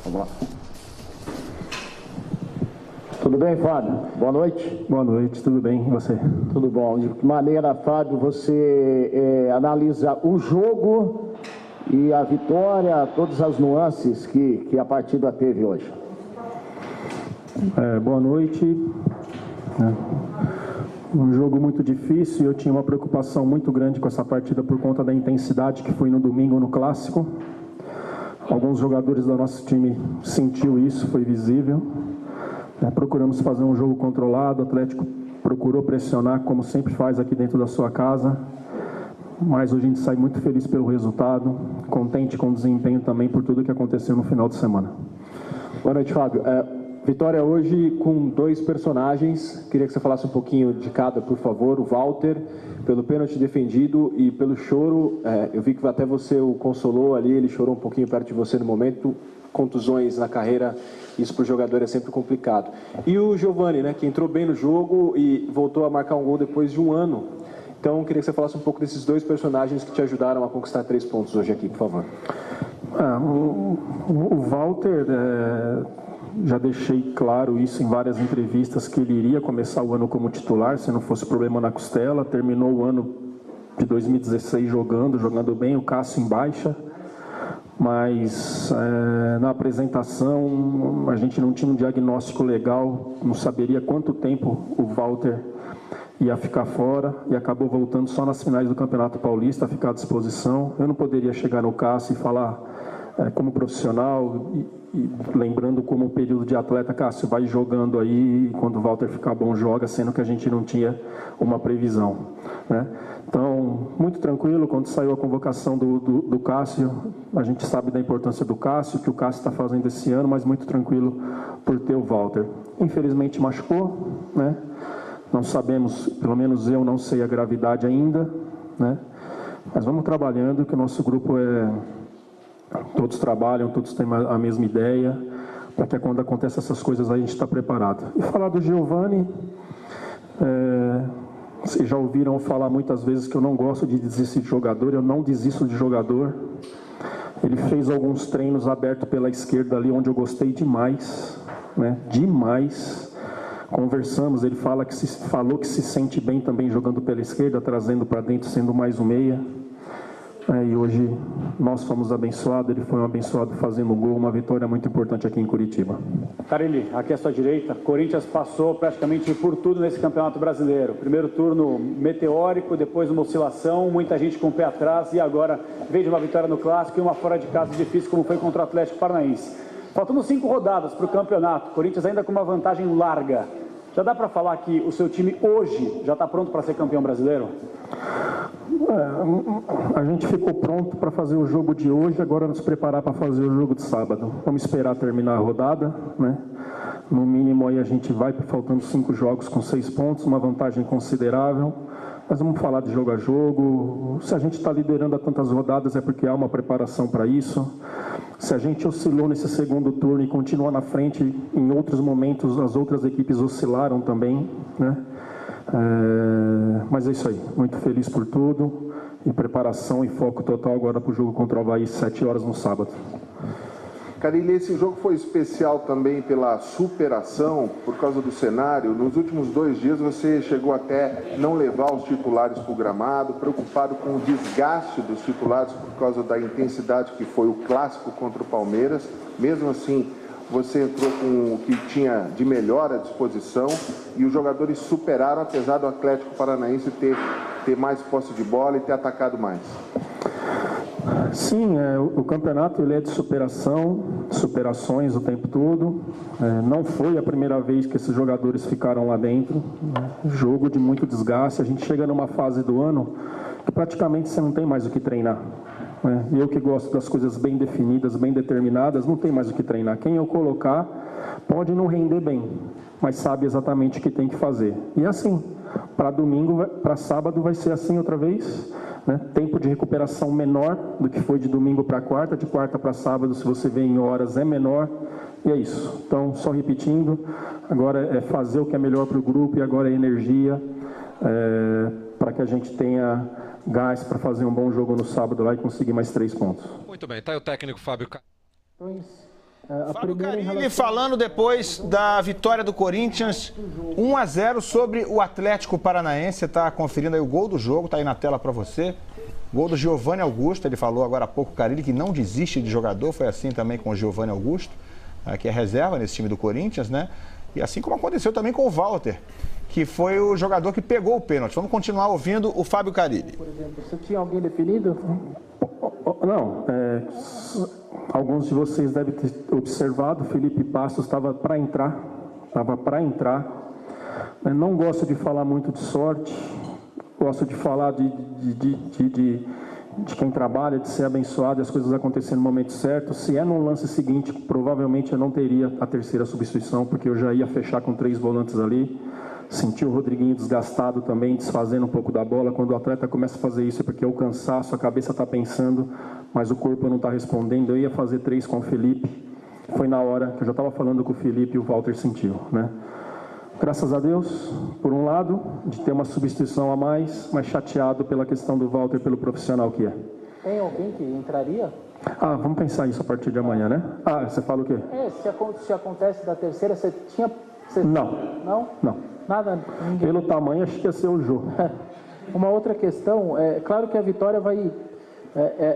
Vamos lá. Tudo bem, Fábio? Boa noite. Boa noite, tudo bem? E você? Tudo bom. De que maneira, Fábio, você analisa o jogo e a vitória, todas as nuances que a partida teve hoje? Boa noite. Um jogo muito difícil e eu tinha uma preocupação muito grande com essa partida por conta da intensidade que foi no domingo no Clássico. Alguns jogadores do nosso time sentiu isso, foi visível. Procuramos fazer um jogo controlado, o Atlético procurou pressionar, como sempre faz aqui dentro da sua casa, mas hoje a gente sai muito feliz pelo resultado, contente com o desempenho também por tudo que aconteceu no final de semana. Boa noite, Fábio. Vitória hoje com 2 personagens, queria que você falasse um pouquinho de cada, por favor. O Walter, pelo pênalti defendido e pelo choro, eu vi que até você o consolou ali, ele chorou um pouquinho perto de você no momento. Contusões na carreira, isso para o jogador é sempre complicado. E o Giovani, né, que entrou bem no jogo e voltou a marcar um gol depois de um ano. Então, queria que você falasse um pouco desses 2 personagens que te ajudaram a conquistar 3 pontos hoje aqui, por favor. O Walter, já deixei claro isso em várias entrevistas, que ele iria começar o ano como titular, se não fosse problema na costela. Terminou o ano de 2016 jogando bem, o Cássio em baixa. Mas na apresentação a gente não tinha um diagnóstico legal, não saberia quanto tempo o Walter ia ficar fora e acabou voltando só nas finais do Campeonato Paulista a ficar à disposição. Eu não poderia chegar no Cássio e falar como profissional e lembrando como período de atleta, Cássio, vai jogando aí e quando o Walter ficar bom joga, sendo que a gente não tinha uma previsão, né? Então, muito tranquilo, quando saiu a convocação do Cássio, a gente sabe da importância do Cássio, que o Cássio está fazendo esse ano, mas muito tranquilo por ter o Walter. Infelizmente machucou, né? Não sabemos, pelo menos eu não sei a gravidade ainda, né? Mas vamos trabalhando, que o nosso grupo todos trabalham, todos têm a mesma ideia, para que quando acontecem essas coisas aí a gente está preparado. E falar do Giovani, vocês já ouviram falar muitas vezes que eu não gosto de desistir de jogador, eu não desisto de jogador. Ele fez alguns treinos abertos pela esquerda ali, onde eu gostei demais, né? Demais. Conversamos, ele falou que se sente bem também jogando pela esquerda, trazendo para dentro, sendo mais um meia. E hoje nós fomos abençoados, ele foi um abençoado fazendo um gol, uma vitória muito importante aqui em Curitiba. Carille, aqui à sua direita, Corinthians passou praticamente por tudo nesse Campeonato Brasileiro. Primeiro turno meteórico, depois uma oscilação, muita gente com o pé atrás e agora veio de uma vitória no Clássico e uma fora de casa difícil como foi contra o Atlético Paranaense. Faltando 5 rodadas para o campeonato, Corinthians ainda com uma vantagem larga. Já dá para falar que o seu time hoje já está pronto para ser campeão brasileiro? A gente ficou pronto para fazer o jogo de hoje, agora nos preparar para fazer o jogo de sábado. Vamos esperar terminar a rodada, né? No mínimo aí a gente vai faltando 5 jogos com 6 pontos, uma vantagem considerável. Mas vamos falar de jogo a jogo. Se a gente está liderando a tantas rodadas é porque há uma preparação para isso. Se a gente oscilou nesse segundo turno e continua na frente, em outros momentos as outras equipes oscilaram também, né? Mas é isso aí, muito feliz por tudo e preparação e foco total agora para o jogo contra o Avaí, 7 horas no sábado. Carille, esse jogo foi especial também pela superação, por causa do cenário. Nos últimos 2 dias você chegou até não levar os titulares para o gramado, preocupado com o desgaste dos titulares por causa da intensidade que foi o Clássico contra o Palmeiras. Mesmo assim, você entrou com o que tinha de melhor à disposição e os jogadores superaram, apesar do Atlético Paranaense ter mais posse de bola e ter atacado mais. Sim, o campeonato ele é de superações o tempo todo. Não foi a primeira vez que esses jogadores ficaram lá dentro. Jogo de muito desgaste. A gente chega numa fase do ano que praticamente você não tem mais o que treinar. Eu que gosto das coisas bem definidas, bem determinadas, não tem mais o que treinar. Quem eu colocar pode não render bem, mas sabe exatamente o que tem que fazer. E assim, para domingo, para sábado vai ser assim outra vez, né? Tempo de recuperação menor do que foi de domingo para quarta, de quarta para sábado, se você vê em horas, é menor. E é isso. Então, só repetindo, agora é fazer o que é melhor para o grupo e agora é energia para que a gente tenha gás para fazer um bom jogo no sábado lá e conseguir mais 3 pontos. Muito bem, tá aí o técnico Fábio. Fábio Carilli falando depois da vitória do Corinthians 1-0 sobre o Atlético Paranaense. Você está conferindo aí o gol do jogo, está aí na tela para você. Gol do Giovanni Augusto, ele falou agora há pouco, o Carilli, que não desiste de jogador, foi assim também com o Giovanni Augusto, que é reserva nesse time do Corinthians, né? E assim como aconteceu também com o Walter, que foi o jogador que pegou o pênalti. Vamos continuar ouvindo o Fábio Carilli. Por exemplo, você tinha alguém definido? Não, alguns de vocês devem ter observado, o Felipe Bastos estava para entrar, Não gosto de falar muito de sorte, gosto de falar de quem trabalha, de ser abençoado e as coisas acontecerem no momento certo. Se é no lance seguinte, provavelmente eu não teria a terceira substituição, porque eu já ia fechar com 3 volantes ali. Senti o Rodriguinho desgastado também, desfazendo um pouco da bola. Quando o atleta começa a fazer isso é porque é o cansaço, a cabeça está pensando, mas o corpo não está respondendo. Eu ia fazer 3 com o Felipe. Foi na hora que eu já estava falando com o Felipe e o Walter sentiu, né? Graças a Deus, por um lado, de ter uma substituição a mais, mas chateado pela questão do Walter, pelo profissional que é. Tem alguém que entraria? Vamos pensar isso a partir de amanhã, né? Você fala o quê? Se acontece da terceira, você tinha... Não. Nada? Ninguém. Pelo tamanho, acho que ia ser o jogo. Uma outra questão, claro que a vitória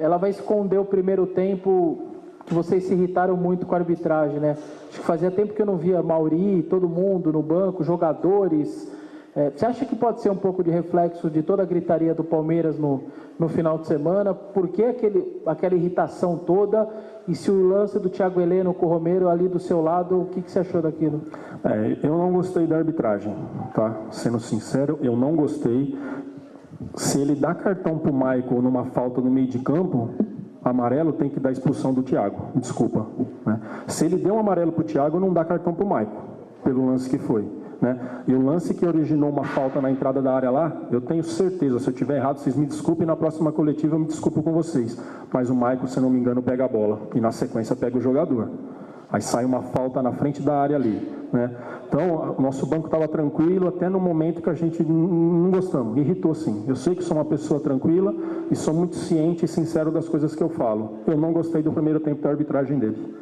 ela vai esconder o primeiro tempo, que vocês se irritaram muito com a arbitragem, né? Acho que fazia tempo que eu não via Mauri, todo mundo no banco, jogadores. Você acha que pode ser um pouco de reflexo de toda a gritaria do Palmeiras no final de semana? Por que aquela irritação toda? E se o lance do Thiago Heleno com o Romero ali do seu lado, o que você achou daquilo? Eu não gostei da arbitragem, tá? Sendo sincero, eu não gostei. Se ele dá cartão pro Michael numa falta no meio de campo, amarelo, tem que dar expulsão do Thiago, desculpa, né? Se ele deu um amarelo pro Thiago, não dá cartão pro Michael, pelo lance que foi, né? E o lance que originou uma falta na entrada da área lá, eu tenho certeza, se eu estiver errado, vocês me desculpem, na próxima coletiva eu me desculpo com vocês, mas o Michael, se não me engano, pega a bola e na sequência pega o jogador. Aí sai uma falta na frente da área ali, né? Então, o nosso banco estava tranquilo até no momento que a gente não gostamos, me irritou sim. Eu sei que sou uma pessoa tranquila e sou muito ciente e sincero das coisas que eu falo. Eu não gostei do primeiro tempo da arbitragem dele.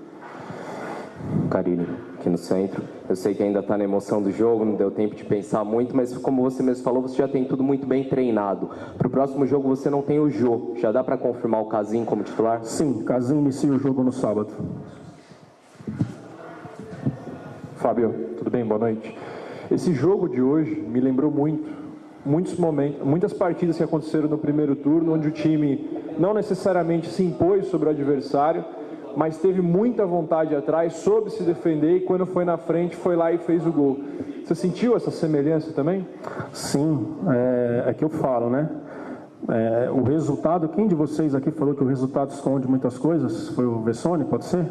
Carilli, aqui no centro. Eu sei que ainda está na emoção do jogo, não deu tempo de pensar muito, mas como você mesmo falou, você já tem tudo muito bem treinado. Para o próximo jogo você não tem o Jô. Já dá para confirmar o Casim como titular? Sim, Casim inicia o jogo no sábado. Fábio, tudo bem? Boa noite. Esse jogo de hoje me lembrou muitos momentos, muitas partidas que aconteceram no primeiro turno, onde o time não necessariamente se impôs sobre o adversário, mas teve muita vontade atrás, soube se defender e quando foi na frente foi lá e fez o gol. Você sentiu essa semelhança também? Sim, é que eu falo, né? O resultado, quem de vocês aqui falou que o resultado esconde muitas coisas? Foi o Vessone, pode ser?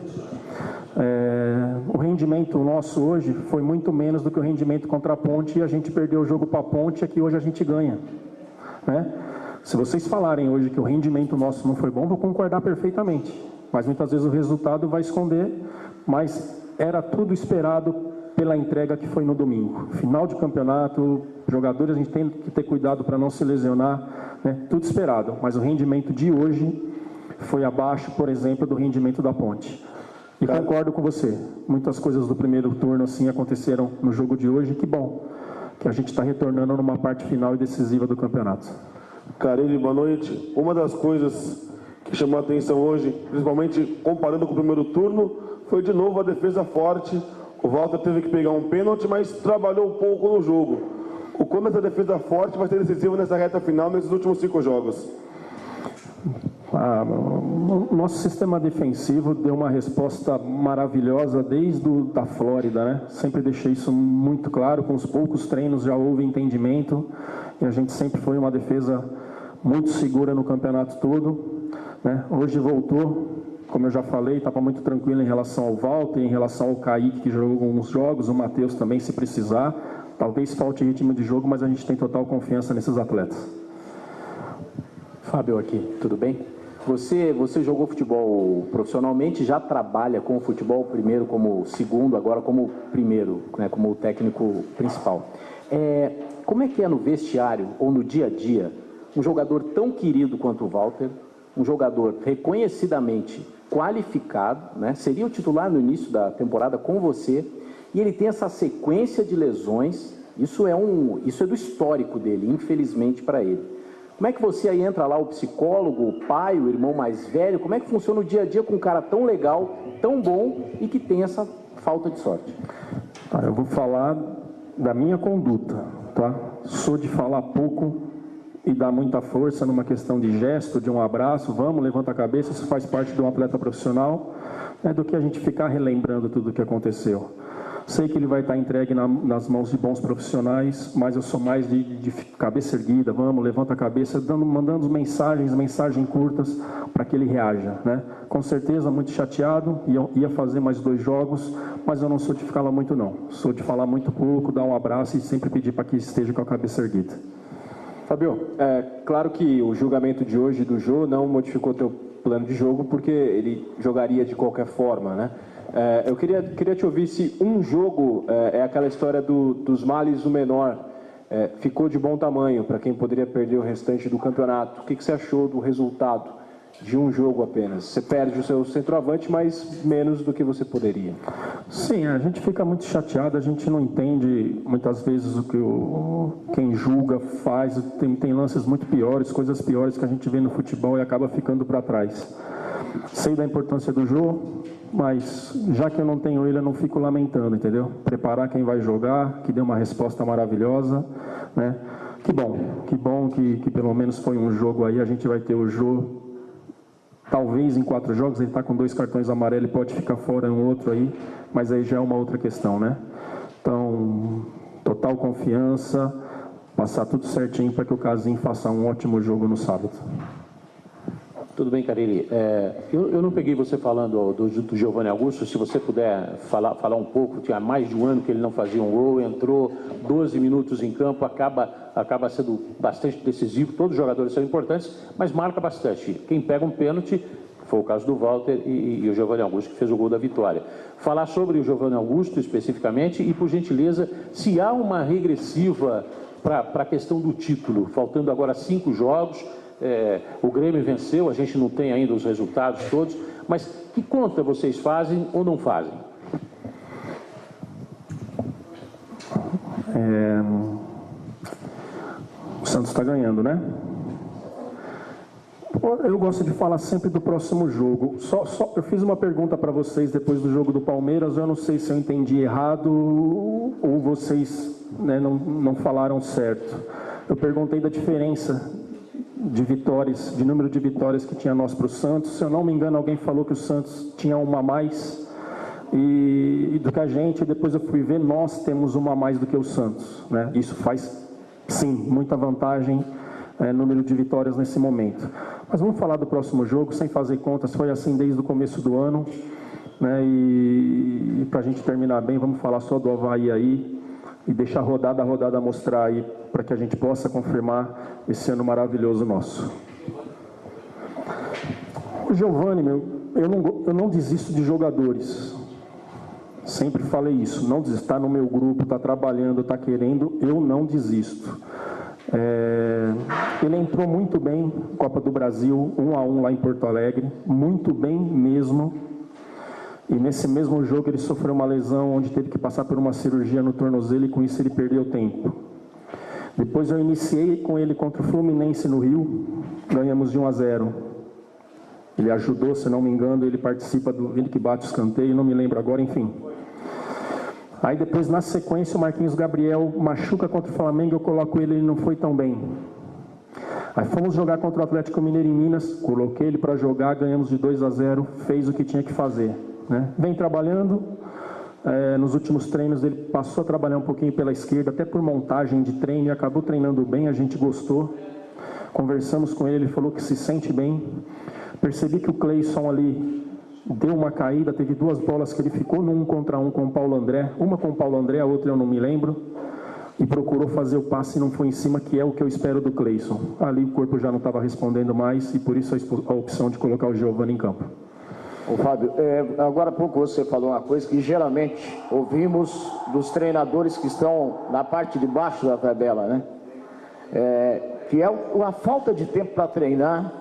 O rendimento nosso hoje foi muito menos do que o rendimento contra a Ponte e a gente perdeu o jogo para a Ponte, aqui hoje a gente ganha, né? Se vocês falarem hoje que o rendimento nosso não foi bom, vou concordar perfeitamente, mas muitas vezes o resultado vai esconder, mas era tudo esperado pela entrega que foi no domingo. Final de campeonato, jogadores, a gente tem que ter cuidado para não se lesionar, né? Tudo esperado, mas o rendimento de hoje foi abaixo, por exemplo, do rendimento da Ponte. E concordo com você, muitas coisas do primeiro turno assim aconteceram no jogo de hoje, que bom que a gente está retornando numa parte final e decisiva do campeonato. Carilli, boa noite. Uma das coisas que chamou a atenção hoje, principalmente comparando com o primeiro turno, foi de novo a defesa forte. O Walter teve que pegar um pênalti, mas trabalhou um pouco no jogo. O quanto essa defesa forte vai ser decisiva nessa reta final, nesses últimos 5 jogos? O nosso sistema defensivo deu uma resposta maravilhosa desde da Flórida, né? Sempre deixei isso muito claro, com os poucos treinos já houve entendimento e a gente sempre foi uma defesa muito segura no campeonato todo, né? Hoje voltou, como eu já falei, estava muito tranquilo em relação ao Walter, em relação ao Kaique, que jogou alguns jogos, o Matheus também, se precisar. Talvez falte ritmo de jogo, mas a gente tem total confiança nesses atletas. Fábio aqui, tudo bem? Você jogou futebol profissionalmente, já trabalha com o futebol primeiro como segundo, agora como primeiro, né, como técnico principal. Como é que é no vestiário ou no dia a dia um jogador tão querido quanto o Walter, um jogador reconhecidamente qualificado, né? Seria o titular no início da temporada com você, e ele tem essa sequência de lesões. Isso é do histórico dele, infelizmente para ele. Como é que você aí entra lá, o psicólogo, o pai, o irmão mais velho, como é que funciona o dia a dia com um cara tão legal, tão bom e que tem essa falta de sorte? Eu vou falar da minha conduta, tá? Sou de falar pouco e dar muita força numa questão de gesto, de um abraço, vamos, levanta a cabeça, isso faz parte de um atleta profissional, do que a gente ficar relembrando tudo o que aconteceu. Sei que ele vai estar entregue nas mãos de bons profissionais, mas eu sou mais de cabeça erguida, vamos, levanta a cabeça, mandando mensagens curtas para que ele reaja, né? Com certeza, muito chateado, ia fazer mais 2 jogos, mas eu não sou de ficar lá muito não. Sou de falar muito pouco, dar um abraço e sempre pedir para que esteja com a cabeça erguida. Fabio, claro que o julgamento de hoje do Jô não modificou teu plano de jogo, porque ele jogaria de qualquer forma, né? Eu queria te ouvir se um jogo é aquela história dos males do menor, ficou de bom tamanho para quem poderia perder o restante do campeonato. O que você achou do resultado de um jogo apenas? Você perde o seu centroavante, mas menos do que você poderia. Sim, a gente fica muito chateado, a gente não entende muitas vezes o que quem julga faz, tem lances muito piores, coisas piores que a gente vê no futebol e acaba ficando para trás. Sei da importância do jogo, mas já que eu não tenho ele, eu não fico lamentando, entendeu? Preparar quem vai jogar, que deu uma resposta maravilhosa, né? Que bom que pelo menos foi um jogo aí, a gente vai ter o jogo. Talvez em 4 jogos ele está com 2 cartões amarelos e pode ficar fora em outro aí, mas aí já é uma outra questão, né? Então, total confiança, passar tudo certinho para que o Casim faça um ótimo jogo no sábado. Tudo bem, Carille. Eu não peguei você falando do Giovanni Augusto, se você puder falar um pouco, tinha mais de um ano que ele não fazia um gol, entrou 12 minutos em campo, acaba sendo bastante decisivo, todos os jogadores são importantes, mas marca bastante. Quem pega um pênalti, foi o caso do Walter e o Giovanni Augusto, que fez o gol da vitória. Falar sobre o Giovanni Augusto especificamente e, por gentileza, se há uma regressiva para a questão do título, faltando agora 5 jogos, o Grêmio venceu, a gente não tem ainda os resultados todos, mas que conta vocês fazem ou não fazem? O Santos está ganhando, né? Eu gosto de falar sempre do próximo jogo. Eu fiz uma pergunta para vocês depois do jogo do Palmeiras, eu não sei se eu entendi errado ou vocês, né, não falaram certo. Eu perguntei da diferença de vitórias, de número de vitórias que tinha nós para o Santos. Se eu não me engano, alguém falou que o Santos tinha uma a mais e do que a gente. Depois eu fui ver, nós temos uma a mais do que o Santos, né? Isso faz, sim, muita vantagem, número de vitórias nesse momento. Mas vamos falar do próximo jogo, sem fazer contas, foi assim desde o começo do ano, né? E para a gente terminar bem, vamos falar só do Avaí aí e deixar a rodada mostrar aí, para que a gente possa confirmar esse ano maravilhoso nosso. O Giovanni, eu não desisto de jogadores. Sempre falei isso, não desisto. Está no meu grupo, está trabalhando, está querendo, eu não desisto. Ele entrou muito bem, Copa do Brasil, 1-1 lá em Porto Alegre, muito bem mesmo. E nesse mesmo jogo ele sofreu uma lesão onde teve que passar por uma cirurgia no tornozelo e com isso ele perdeu tempo. Depois eu iniciei com ele contra o Fluminense no Rio, ganhamos de 1-0. Ele ajudou, se não me engano, ele participa do ele que bate o escanteio, não me lembro agora, enfim. Aí depois, na sequência, o Marquinhos Gabriel machuca contra o Flamengo, eu coloco ele não foi tão bem. Aí fomos jogar contra o Atlético Mineiro em Minas, coloquei ele para jogar, ganhamos de 2-0, fez o que tinha que fazer, né? Vem trabalhando, nos últimos treinos ele passou a trabalhar um pouquinho pela esquerda, até por montagem de treino, e acabou treinando bem, a gente gostou. Conversamos com ele, ele falou que se sente bem. Percebi que o Cleison ali deu uma caída, teve 2 bolas que ele ficou no 1 contra 1 com o Paulo André, uma com o Paulo André, a outra eu não me lembro, e procurou fazer o passe e não foi em cima, que é o que eu espero do Cleison. Ali o corpo já não estava respondendo mais e por isso a opção de colocar o Giovanni em campo. Ô Fábio, agora há pouco você falou uma coisa que geralmente ouvimos dos treinadores que estão na parte de baixo da tabela, né? Que é a falta de tempo para treinar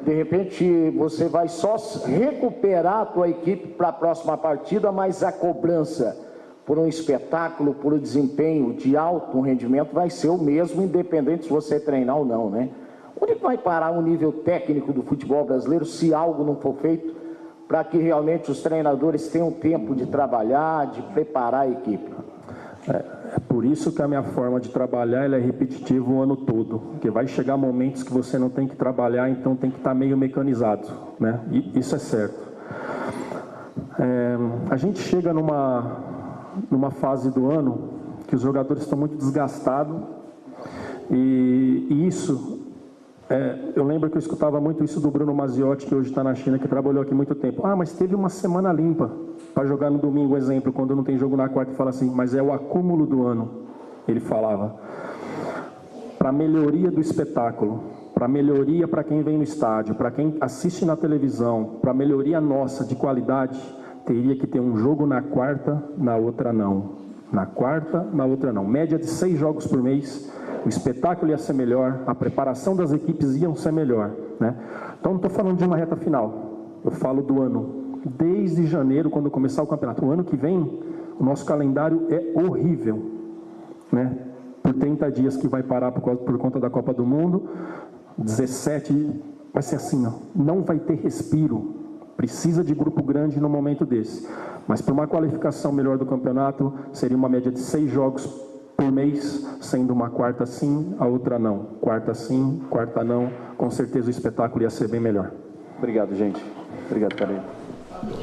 De repente você vai só recuperar a tua equipe para a próxima partida, mas a cobrança por um espetáculo, por um desempenho de alto rendimento vai ser o mesmo, independente se você treinar ou não, né? Onde vai parar o nível técnico do futebol brasileiro se algo não for feito para que realmente os treinadores tenham tempo de trabalhar, de preparar a equipe? É por isso que a minha forma de trabalhar ela é repetitiva o ano todo, porque vai chegar momentos que você não tem que trabalhar, então tem que estar meio mecanizado, né? E isso é certo. A gente chega numa fase do ano que os jogadores estão muito desgastados e isso, eu lembro que eu escutava muito isso do Bruno Maziotti, que hoje está na China, que trabalhou aqui muito tempo. Mas teve uma semana limpa para jogar no domingo, exemplo, quando não tem jogo na quarta, e fala assim, mas é o acúmulo do ano, ele falava. Para melhoria do espetáculo, para melhoria para quem vem no estádio, para quem assiste na televisão, para melhoria nossa de qualidade, teria que ter um jogo na quarta, na outra não. Na quarta, na outra não. Média de 6 jogos por mês, o espetáculo ia ser melhor, a preparação das equipes ia ser melhor, né? Então não estou falando de uma reta final, eu falo do ano. Desde janeiro, quando começar o campeonato. O ano que vem, o nosso calendário é horrível, né? Por 30 dias que vai parar por conta da Copa do Mundo, 17, vai ser assim, ó, não vai ter respiro. Precisa de grupo grande no momento desse. Mas para uma qualificação melhor do campeonato, seria uma média de 6 jogos por mês, sendo uma quarta sim, a outra não. Quarta sim, quarta não. Com certeza o espetáculo ia ser bem melhor. Obrigado, gente. Obrigado, Carlinhos.